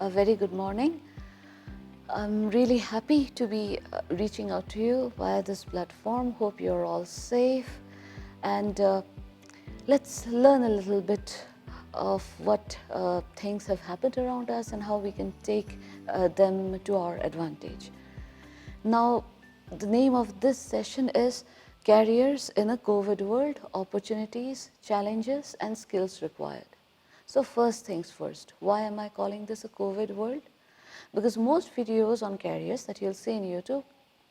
A very good morning. I'm really happy to be reaching out to you via this platform. Hope you're all safe, and let's learn a little bit of what things have happened around us and how we can take them to our advantage. Now, the name of this session is Careers in a COVID World, Opportunities, Challenges and Skills Required. So first things first, why am I calling this a COVID world? Because most videos on careers that you'll see in YouTube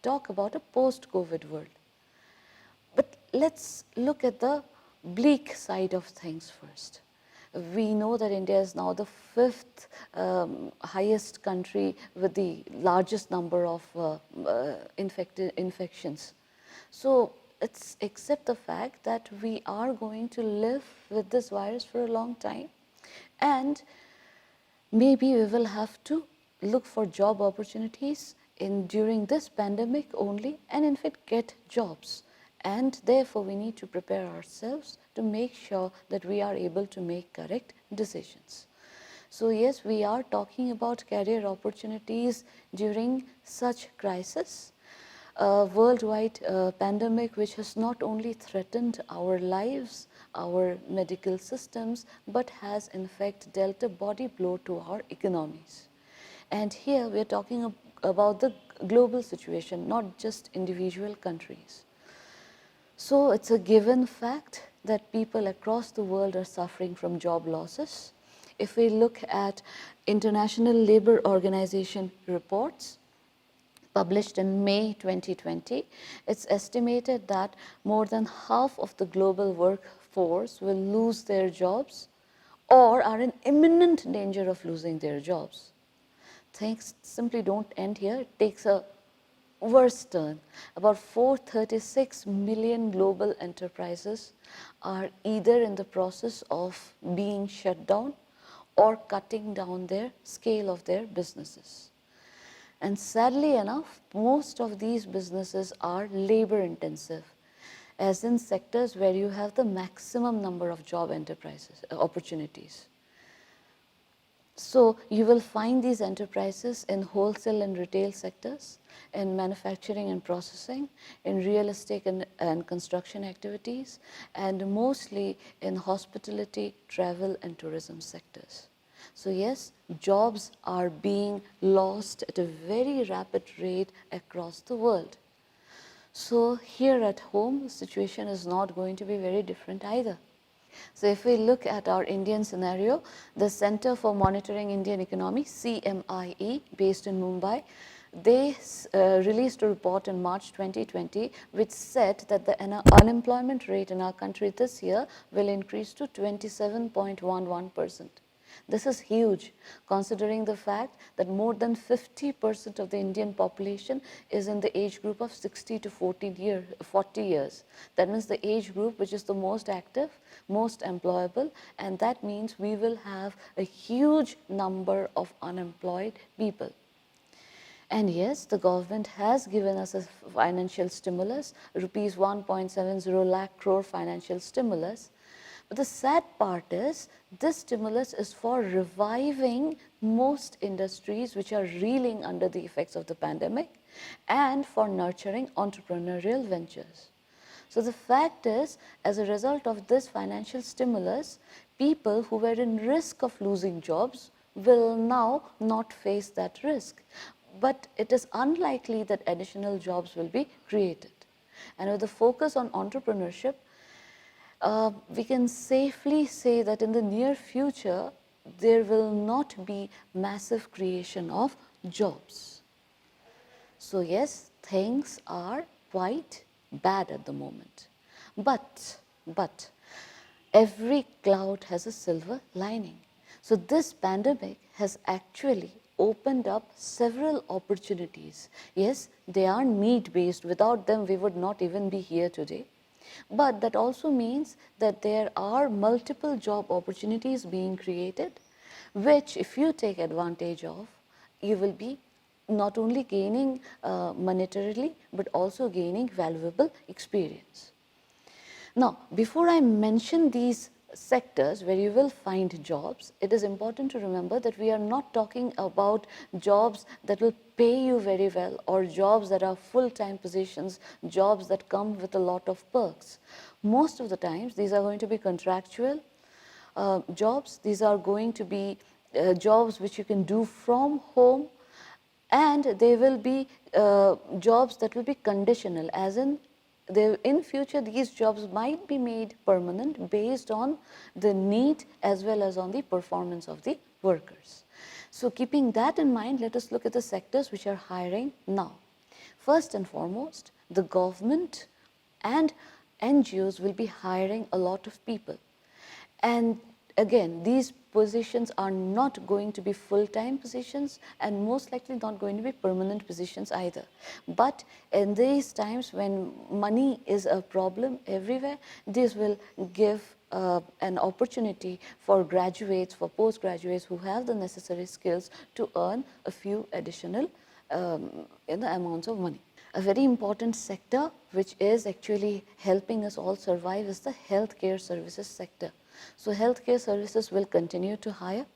talk about a post-COVID world. But let's look at the bleak side of things first. We know that India is now the fifth highest country with the largest number of infections. So let's accept the fact that we are going to live with this virus for a long time, and maybe we will have to look for job opportunities during this pandemic only, and in fact get jobs. And therefore we need to prepare ourselves to make sure that we are able to make correct decisions. So yes, we are talking about career opportunities during such crisis. A worldwide pandemic which has not only threatened our lives, our medical systems, but has in fact dealt a body blow to our economies. And here we are talking about the global situation, not just individual countries. So it's a given fact that people across the world are suffering from job losses. If we look at International Labour Organization reports published in May 2020, it's estimated that more than half of the global workforce will lose their jobs or are in imminent danger of losing their jobs. Things simply don't end here. It takes a worse turn. About 436 million global enterprises are either in the process of being shut down or cutting down their scale of their businesses. And sadly enough, most of these businesses are labor intensive, as in sectors where you have the maximum number of job opportunities. So you will find these enterprises in wholesale and retail sectors, in manufacturing and processing, in real estate and construction activities, and mostly in hospitality, travel and tourism sectors. So yes, jobs are being lost at a very rapid rate across the world. So here at home, the situation is not going to be very different either. So if we look at our Indian scenario, the Center for Monitoring Indian Economy, CMIE, based in Mumbai, they released a report in March 2020 which said that the unemployment rate in our country this year will increase to 27.11%. This is huge, considering the fact that more than 50% of the Indian population is in the age group of 60 to 40 years. That means the age group which is the most active, most employable, and that means we will have a huge number of unemployed people. And yes, the government has given us a financial stimulus, rupees 1.70 lakh crore financial stimulus. But the sad part is, this stimulus is for reviving most industries which are reeling under the effects of the pandemic and for nurturing entrepreneurial ventures. So the fact is, as a result of this financial stimulus, people who were in risk of losing jobs will now not face that risk. But it is unlikely that additional jobs will be created. And with the focus on entrepreneurship, we can safely say that in the near future, there will not be massive creation of jobs. So yes, things are quite bad at the moment. But every cloud has a silver lining. So this pandemic has actually opened up several opportunities. Yes, they are need-based. Without them, we would not even be here today. But that also means that there are multiple job opportunities being created, which if you take advantage of, you will be not only gaining monetarily, but also gaining valuable experience. Now, before I mention these sectors where you will find jobs, it is important to remember that we are not talking about jobs that will pay you very well or jobs that are full-time positions, jobs that come with a lot of perks. Most of the times, these are going to be contractual jobs. These are going to be jobs which you can do from home, and they will be jobs that will be conditional, as in future these jobs might be made permanent based on the need as well as on the performance of the workers. So keeping that in mind, let us look at the sectors which are hiring now. First and foremost, the government and NGOs will be hiring a lot of people. And again, these positions are not going to be full-time positions and most likely not going to be permanent positions either. But in these times when money is a problem everywhere, this will give an opportunity for graduates, for postgraduates who have the necessary skills to earn a few additional amounts of money. A very important sector which is actually helping us all survive is the healthcare services sector. So healthcare services will continue to hire.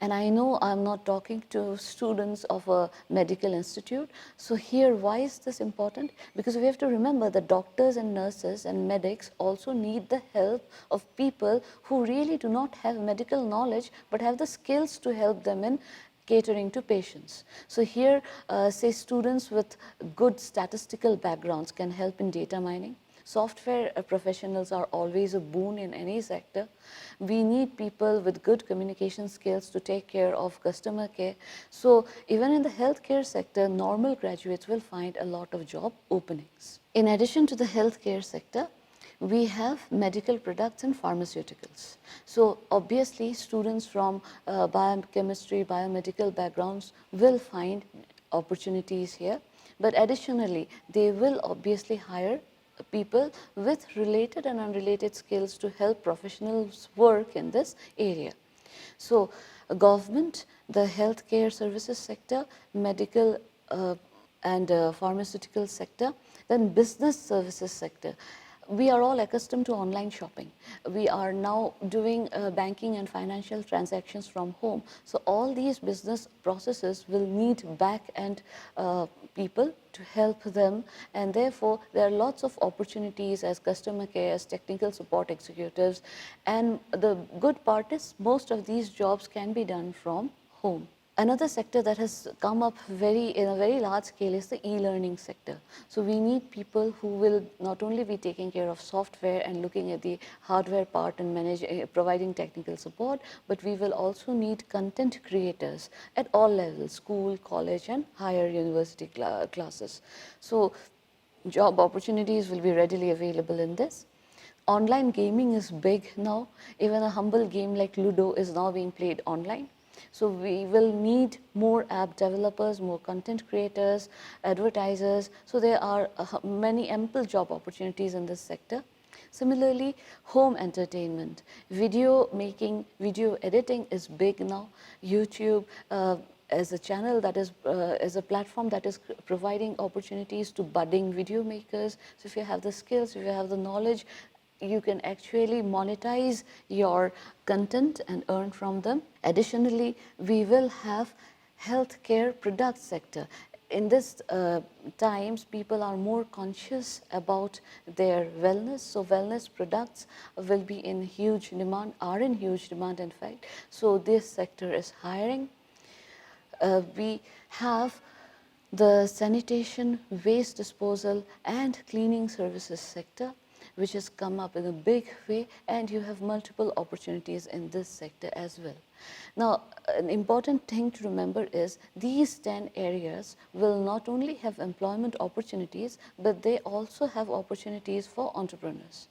And I know I'm not talking to students of a medical institute. So here, why is this important? Because we have to remember that doctors and nurses and medics also need the help of people who really do not have medical knowledge but have the skills to help them in catering to patients. So here, say students with good statistical backgrounds can help in data mining. Software professionals are always a boon in any sector. We need people with good communication skills to take care of customer care. So even in the healthcare sector, normal graduates will find a lot of job openings. In addition to the healthcare sector, we have medical products and pharmaceuticals. So obviously students from biochemistry, biomedical backgrounds will find opportunities here. But additionally, they will obviously hire people with related and unrelated skills to help professionals work in this area. So government, the healthcare services sector, medical and pharmaceutical sector, then business services sector. We are all accustomed to online shopping. We are now doing banking and financial transactions from home. So all these business processes will need back-end people to help them, and therefore there are lots of opportunities as customer care, as technical support executives, and the good part is most of these jobs can be done from home. Another sector that has come up in a very large scale is the e-learning sector. So we need people who will not only be taking care of software and looking at the hardware part and providing technical support, but we will also need content creators at all levels, school, college and higher university classes. So job opportunities will be readily available in this. Online gaming is big now. Even a humble game like Ludo is now being played online. So we will need more app developers, more content creators, advertisers. So there are many ample job opportunities in this sector. Similarly, home entertainment, video making, video editing is big now. YouTube as a channel that is as a platform that is providing opportunities to budding video makers. So if you have the skills, if you have the knowledge, you can actually monetize your content and earn from them. Additionally, we will have healthcare product sector. In this times, people are more conscious about their wellness. So wellness products will be in huge demand, are in huge demand in fact. So this sector is hiring. We have the sanitation, waste disposal and cleaning services sector, which has come up in a big way, and you have multiple opportunities in this sector as well. Now, an important thing to remember is these 10 areas will not only have employment opportunities, but they also have opportunities for entrepreneurs.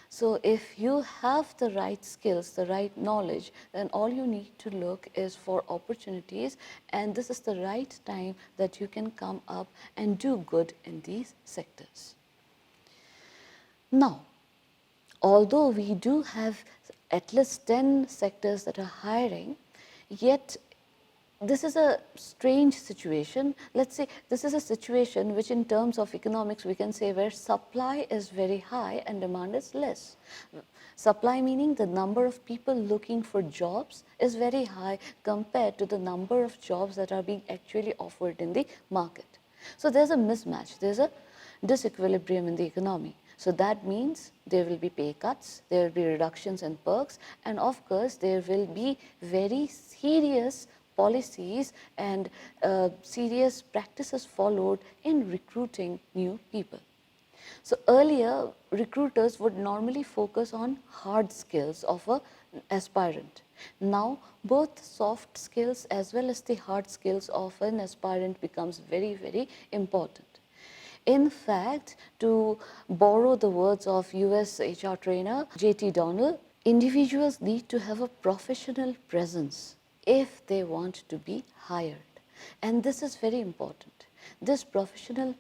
So if you have the right skills, the right knowledge, then all you need to look is for opportunities, and this is the right time that you can come up and do good in these sectors. Now, although we do have at least 10 sectors that are hiring, yet this is a strange situation. Let's say this is a situation which in terms of economics we can say where supply is very high and demand is less. Supply meaning the number of people looking for jobs is very high compared to the number of jobs that are being actually offered in the market. So there's a mismatch, there's a disequilibrium in the economy. So that means there will be pay cuts, there will be reductions in perks, and of course there will be very serious policies and serious practices followed in recruiting new people. So earlier, recruiters would normally focus on hard skills of an aspirant. Now, both soft skills as well as the hard skills of an aspirant becomes very, very important. In fact, to borrow the words of US HR trainer J.T. Donnell, individuals need to have a professional presence if they want to be hired. And this is very important. This professional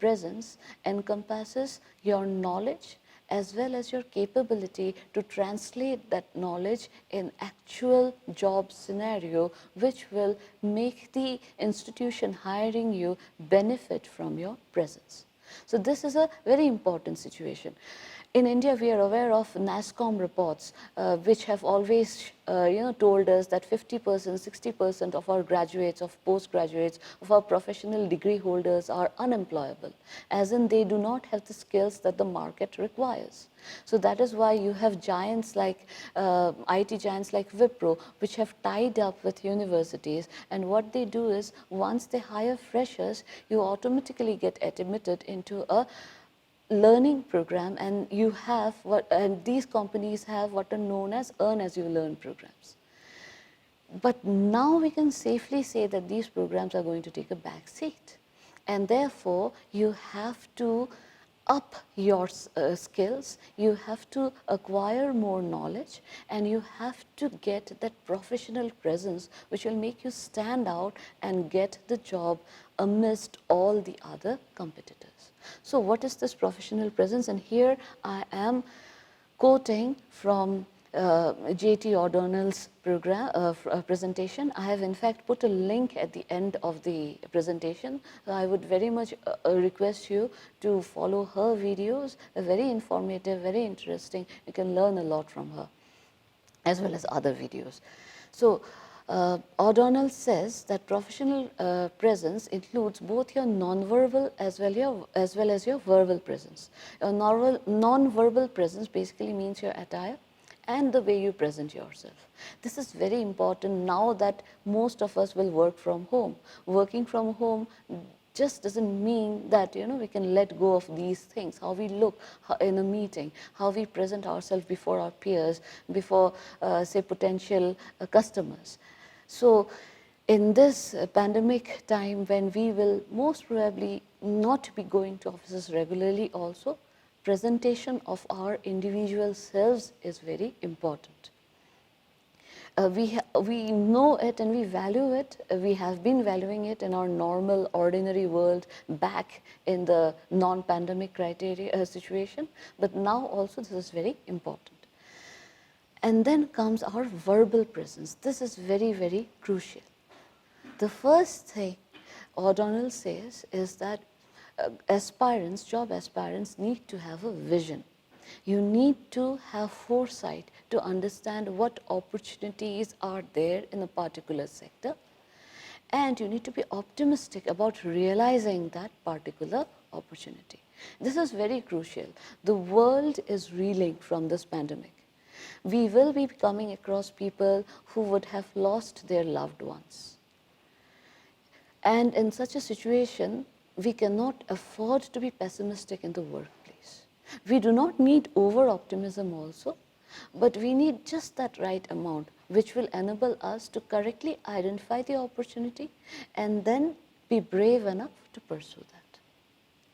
presence encompasses your knowledge as well as your capability to translate that knowledge in actual job scenario, which will make the institution hiring you benefit from your presence. So this is a very important situation. In India, we are aware of NASSCOM reports, which have always, told us that 50%, 60% of our graduates, of postgraduates, of our professional degree holders are unemployable, as in they do not have the skills that the market requires. So that is why you have giants like IT giants like Wipro, which have tied up with universities, and what they do is once they hire freshers, you automatically get admitted into a learning program, and you have what, and these companies have what are known as earn as you learn programs. But now we can safely say that these programs are going to take a back seat, and therefore you have to up your skills, you have to acquire more knowledge, and you have to get that professional presence which will make you stand out and get the job amidst all the other competitors. So what is this professional presence? And here I am quoting from J.T. O'Donnell's presentation. I have in fact put a link at the end of the presentation. So I would very much request you to follow her videos. They're very informative, very interesting. You can learn a lot from her, as well as other videos. So O'Donnell says that professional presence includes both your non-verbal as well as your verbal presence. Your non-verbal presence basically means your attire and the way you present yourself. This is very important now that most of us will work from home. Working from home just doesn't mean that we can let go of these things, how we look in a meeting, how we present ourselves before our peers, before say potential customers. So in this pandemic time, when we will most probably not be going to offices regularly also, presentation of our individual selves is very important. We know it and we value it. We have been valuing it in our normal, ordinary world back in the non-pandemic criteria situation, but now also this is very important. And then comes our verbal presence. This is very, very crucial. The first thing O'Donnell says is that aspirants, job aspirants, need to have a vision. You need to have foresight to understand what opportunities are there in a particular sector, and you need to be optimistic about realizing that particular opportunity. This is very crucial. The world is reeling from this pandemic. We will be coming across people who would have lost their loved ones. And in such a situation, we cannot afford to be pessimistic in the workplace. We do not need over-optimism also, but we need just that right amount, which will enable us to correctly identify the opportunity and then be brave enough to pursue that.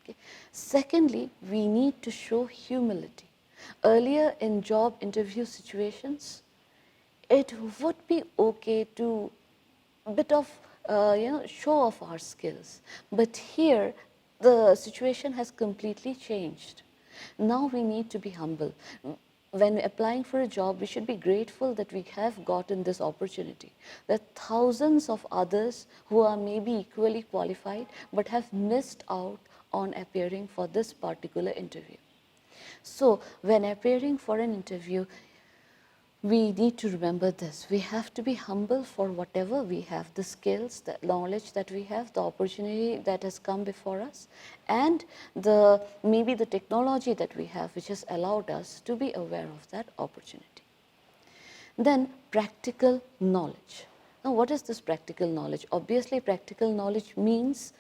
Okay. Secondly, we need to show humility. Earlier in job interview situations, it would be okay to a bit of show off our skills. But here, the situation has completely changed. Now we need to be humble. When applying for a job, we should be grateful that we have gotten this opportunity. There are thousands of others who are maybe equally qualified but have missed out on appearing for this particular interview. So when appearing for an interview, we need to remember this. We have to be humble for whatever we have, the skills, the knowledge that we have, the opportunity that has come before us, and maybe the technology that we have, which has allowed us to be aware of that opportunity. Then practical knowledge. Now, what is this practical knowledge? Obviously, practical knowledge means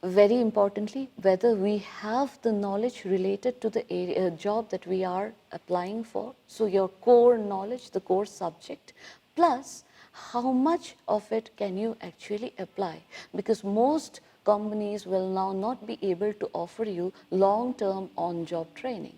very importantly, whether we have the knowledge related to the job that we are applying for. So, your core knowledge, the core subject, plus how much of it can you actually apply, because most companies will now not be able to offer you long-term on-job training.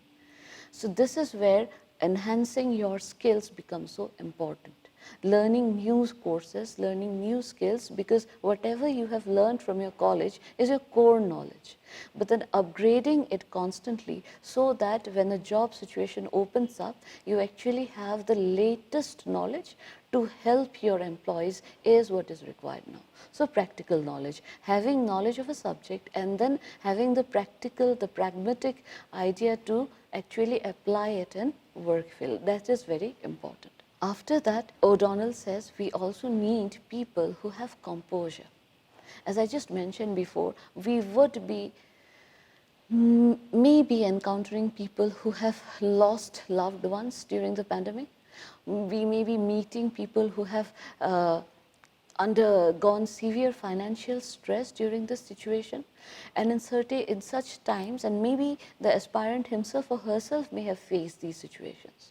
So, this is where enhancing your skills becomes so important. Learning new courses, learning new skills, because whatever you have learned from your college is your core knowledge. But then upgrading it constantly so that when a job situation opens up, you actually have the latest knowledge to help your employees is what is required now. So practical knowledge, having knowledge of a subject and then having the practical, the pragmatic idea to actually apply it in work field. That is very important. After that, O'Donnell says we also need people who have composure. As I just mentioned before, we would be maybe encountering people who have lost loved ones during the pandemic. We may be meeting people who have undergone severe financial stress during this situation, and in such times, and maybe the aspirant himself or herself may have faced these situations.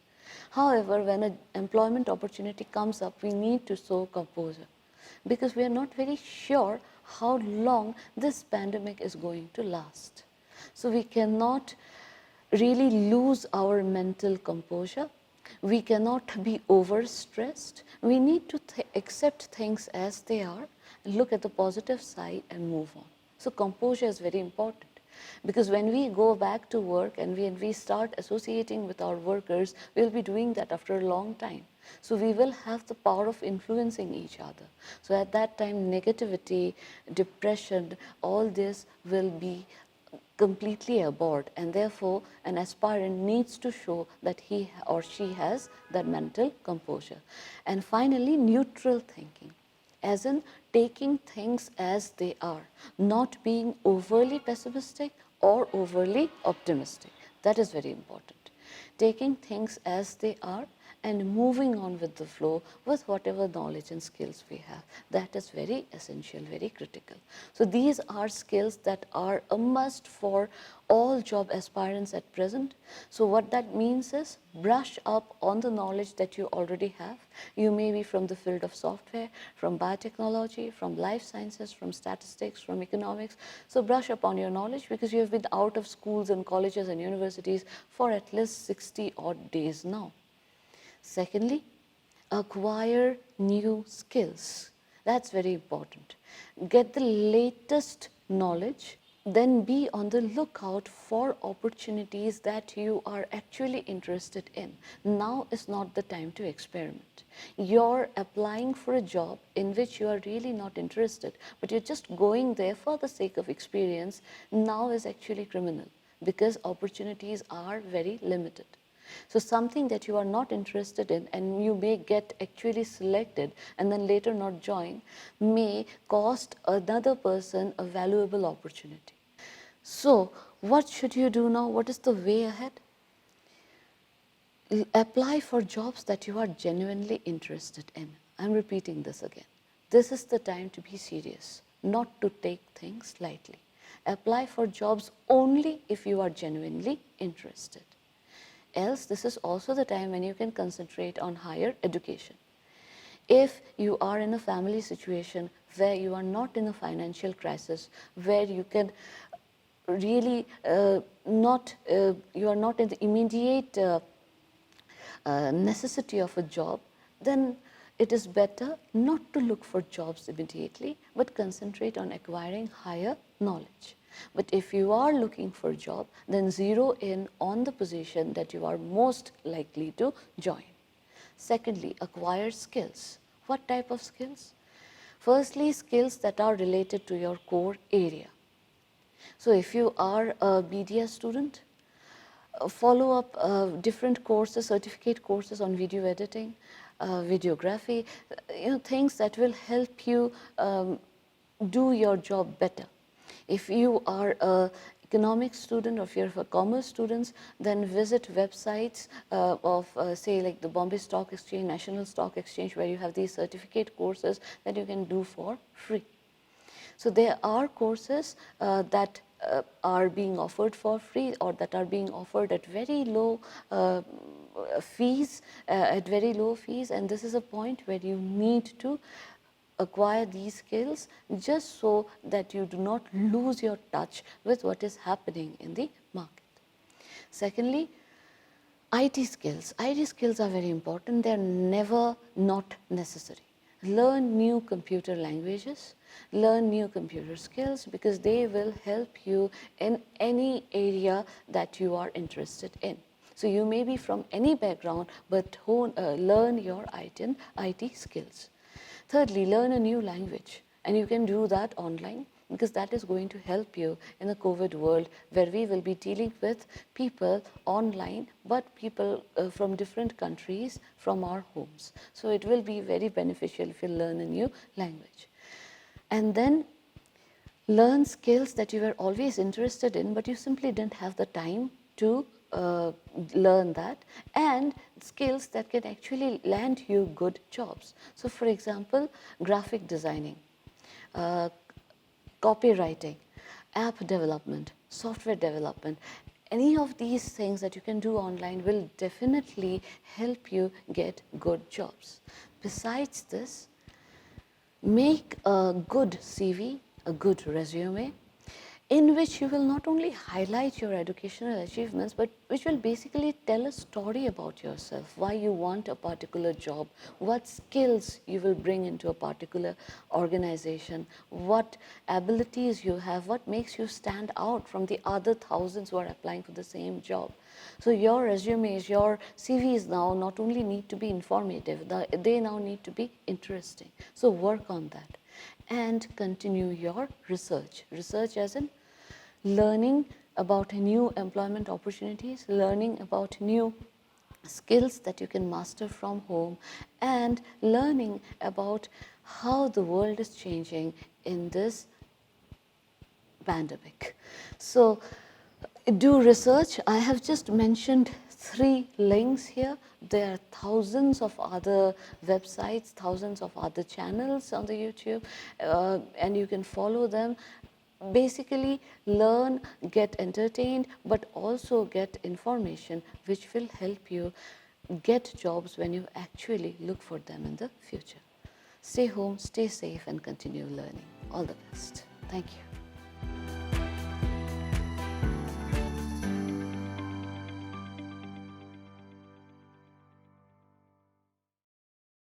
However, when an employment opportunity comes up, we need to show composure, because we are not very sure how long this pandemic is going to last. So we cannot really lose our mental composure. We cannot be overstressed. We need to accept things as they are, look at the positive side and move on. So composure is very important, because when we go back to work and when we start associating with our workers, we'll be doing that after a long time. So we will have the power of influencing each other. So at that time, negativity, depression, all this will be completely aboard, and therefore an aspirant needs to show that he or she has that mental composure. And finally, neutral thinking, as in taking things as they are, not being overly pessimistic or overly optimistic. That is very important. Taking things as they are and moving on with the flow with whatever knowledge and skills we have. That is very essential, very critical. So these are skills that are a must for all job aspirants at present. So what that means is brush up on the knowledge that you already have. You may be from the field of software, from biotechnology, from life sciences, from statistics, from economics. So brush up on your knowledge, because you have been out of schools and colleges and universities for at least 60 odd days now. Secondly, acquire new skills. That's very important. Get the latest knowledge, then be on the lookout for opportunities that you are actually interested in. Now is not the time to experiment. You're applying for a job in which you are really not interested, but you're just going there for the sake of experience. Now is actually criminal, because opportunities are very limited. So something that you are not interested in and you may get actually selected and then later not join may cost another person a valuable opportunity. So what should you do now? What is the way ahead? Apply for jobs that you are genuinely interested in. I'm repeating this again. This is the time to be serious, not to take things lightly. Apply for jobs only if you are genuinely interested. Else, this is also the time when you can concentrate on higher education. If you are in a family situation where you are not in a financial crisis, where you can really you are not in the immediate necessity of a job, then it is better not to look for jobs immediately, but concentrate on acquiring higher knowledge. But if you are looking for a job, then zero in on the position that you are most likely to join. Secondly, acquire skills. What type of skills? Firstly, skills that are related to your core area. So if you are a BDS student, follow up different courses, certificate courses on video editing, videography, things that will help you do your job better. If you are a economics student or if you're a commerce students, then visit websites of say like the Bombay Stock Exchange, National Stock Exchange, where you have these certificate courses that you can do for free. So there are courses that are being offered for free or that are being offered at very low fees, and this is a point where you need to acquire these skills just so that you do not lose your touch with what is happening in the market. Secondly, IT skills. IT skills are very important. They are never not necessary. Learn new computer languages, learn new computer skills, because they will help you in any area that you are interested in. So you may be from any background, but learn your IT skills. Thirdly, learn a new language, and you can do that online, because that is going to help you in a COVID world where we will be dealing with people online, but people from different countries from our homes. So it will be very beneficial if you learn a new language. And then learn skills that you were always interested in, but you simply didn't have the time to learn that, and skills that can actually land you good jobs. So for example, graphic designing, copywriting, app development, software development, any of these things that you can do online will definitely help you get good jobs. Besides this, make a good CV, a good resume, in which you will not only highlight your educational achievements, but which will basically tell a story about yourself, why you want a particular job, what skills you will bring into a particular organization, what abilities you have, what makes you stand out from the other thousands who are applying for the same job. So your resumes, your CVs now not only need to be informative, they now need to be interesting. So work on that and continue your research. Research as in learning about new employment opportunities, learning about new skills that you can master from home, and learning about how the world is changing in this pandemic. So do research. I have just mentioned 3 links here. There are thousands of other websites, thousands of other channels on the YouTube, and you can follow them. Basically learn, get entertained, but also get information which will help you get jobs when you actually look for them in the future. Stay home, stay safe, and continue learning. All the best. Thank you.